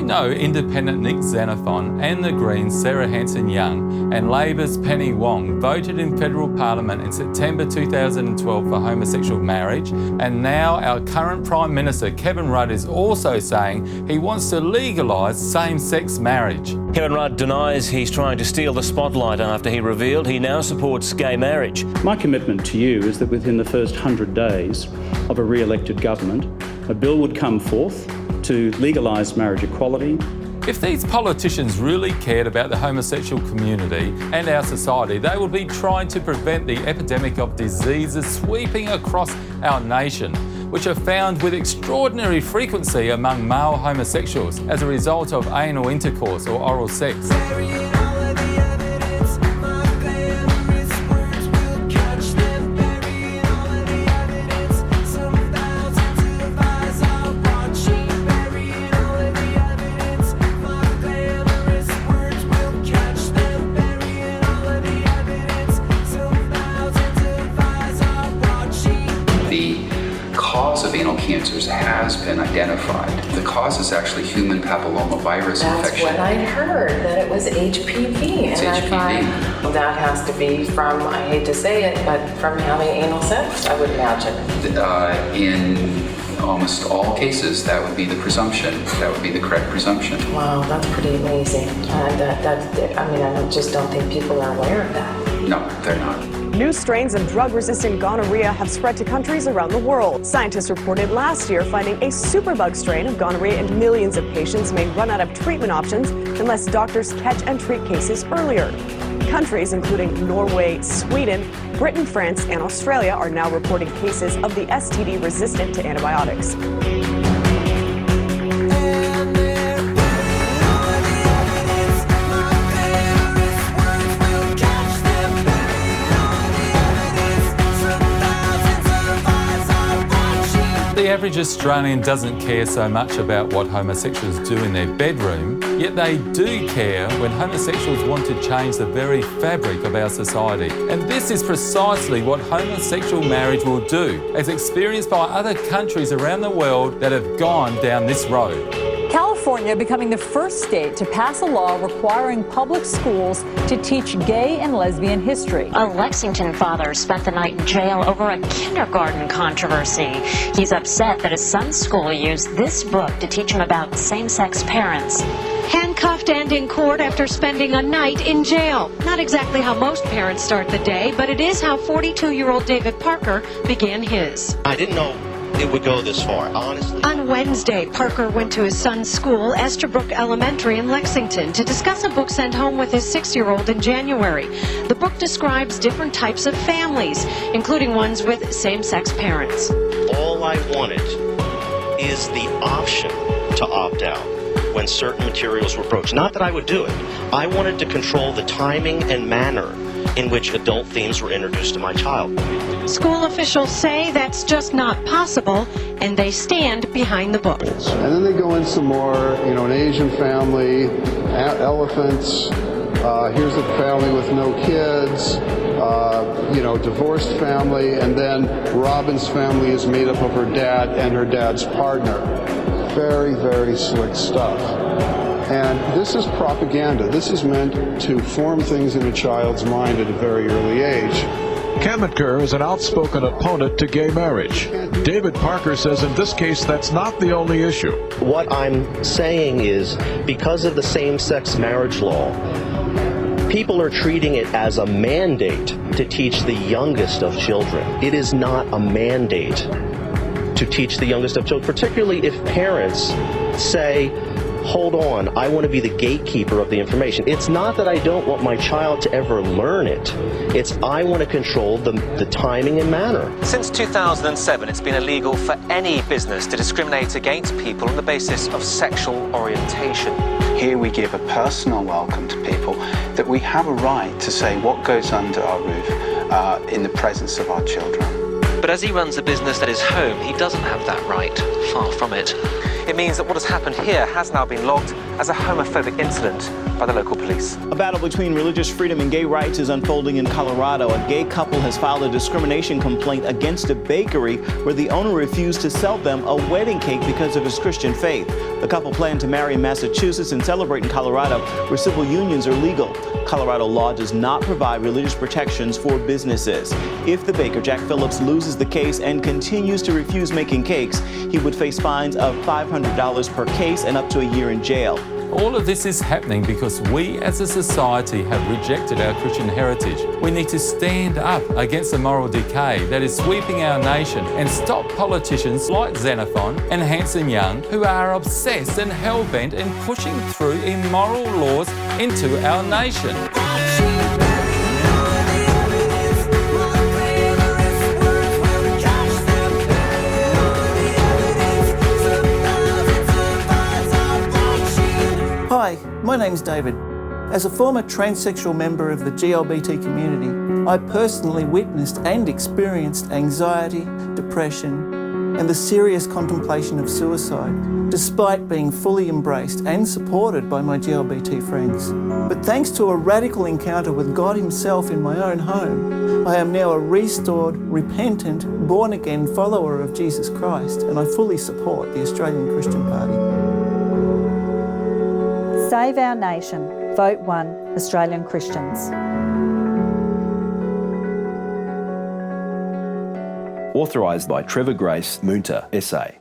know Independent Nick Xenophon and the Greens Sarah Hanson-Young and Labor's Penny Wong voted in federal parliament in September 2012 for homosexual marriage, and now our current Prime Minister Kevin Rudd is also saying he wants to legalise same-sex marriage. Kevin Rudd denies he's trying to steal the spotlight after he revealed he now supports gay marriage. My commitment to you is that within the first 100 days of a re-elected government, a bill would come forth to legalise marriage equality. If these politicians really cared about the homosexual community and our society, they would be trying to prevent the epidemic of diseases sweeping across our nation, which are found with extraordinary frequency among male homosexuals as a result of anal intercourse or oral sex. The cause of anal cancers has been identified. The cause is actually human papillomavirus infection. That's what I heard, that it was HPV. It's and HPV. I thought, well, that has to be from, I hate to say it, but from having anal sex, I would imagine. In almost all cases, that would be the presumption. That would be the correct presumption. Wow, that's pretty amazing. I just don't think people are aware of that. No, they're not. New strains of drug-resistant gonorrhea have spread to countries around the world. Scientists reported last year finding a superbug strain of gonorrhea in millions of patients may run out of treatment options unless doctors catch and treat cases earlier. Countries including Norway, Sweden, Britain, France, and Australia are now reporting cases of the STD resistant to antibiotics. The average Australian doesn't care so much about what homosexuals do in their bedroom, yet they do care when homosexuals want to change the very fabric of our society. And this is precisely what homosexual marriage will do, as experienced by other countries around the world that have gone down this road. California becoming the first state to pass a law requiring public schools to teach gay and lesbian history. A Lexington father spent the night in jail over a kindergarten controversy. He's upset that his son's school used this book to teach him about same-sex parents. Handcuffed and in court after spending a night in jail. Not exactly how most parents start the day, but it is how 42-year-old David Parker began his. I didn't know it would go this far, honestly. On Wednesday, Parker went to his son's school, Esterbrook Elementary in Lexington, to discuss a book sent home with his 6-year-old in January. The book describes different types of families, including ones with same-sex parents. All I wanted is the option to opt out when certain materials were broached. Not that I would do it. I wanted to control the timing and manner in which adult themes were introduced to my child. School officials say that's just not possible, and they stand behind the book. And then they go in some more, an Asian family, elephants, here's a family with no kids, divorced family, and then Robin's family is made up of her dad and her dad's partner. Very, very slick stuff. And this is propaganda. This is meant to form things in a child's mind at a very early age. Kametker is an outspoken opponent to gay marriage. David Parker says in this case that's not the only issue. What I'm saying is, because of the same-sex marriage law, people are treating it as a mandate to teach the youngest of children. It is not a mandate to teach the youngest of children, particularly if parents say, hold on, I want to be the gatekeeper of the information. It's not that I don't want my child to ever learn it. It's I want to control the timing and manner. Since 2007, it's been illegal for any business to discriminate against people on the basis of sexual orientation. Here we give a personal welcome to people, that we have a right to say what goes under our roof in the presence of our children. But as he runs a business at his home, he doesn't have that right. Far from it. It means that what has happened here has now been logged as a homophobic incident by the local police. A battle between religious freedom and gay rights is unfolding in Colorado. A gay couple has filed a discrimination complaint against a bakery where the owner refused to sell them a wedding cake because of his Christian faith. The couple planned to marry in Massachusetts and celebrate in Colorado, where civil unions are legal. Colorado law does not provide religious protections for businesses. If the baker, Jack Phillips, loses the case and continues to refuse making cakes, he would face fines of $500 per case and up to a year in jail. All of this is happening because we as a society have rejected our Christian heritage. We need to stand up against the moral decay that is sweeping our nation and stop politicians like Xenophon and Hanson-Young who are obsessed and hell-bent in pushing through immoral laws into our nation. Hi, my name's David. As a former transsexual member of the GLBT community, I personally witnessed and experienced anxiety, depression, and the serious contemplation of suicide, despite being fully embraced and supported by my GLBT friends. But thanks to a radical encounter with God Himself in my own home, I am now a restored, repentant, born-again follower of Jesus Christ, and I fully support the Australian Christian Party. Save our nation. Vote 1 Australian Christians. Authorised by Trevor Grace Moonta, SA.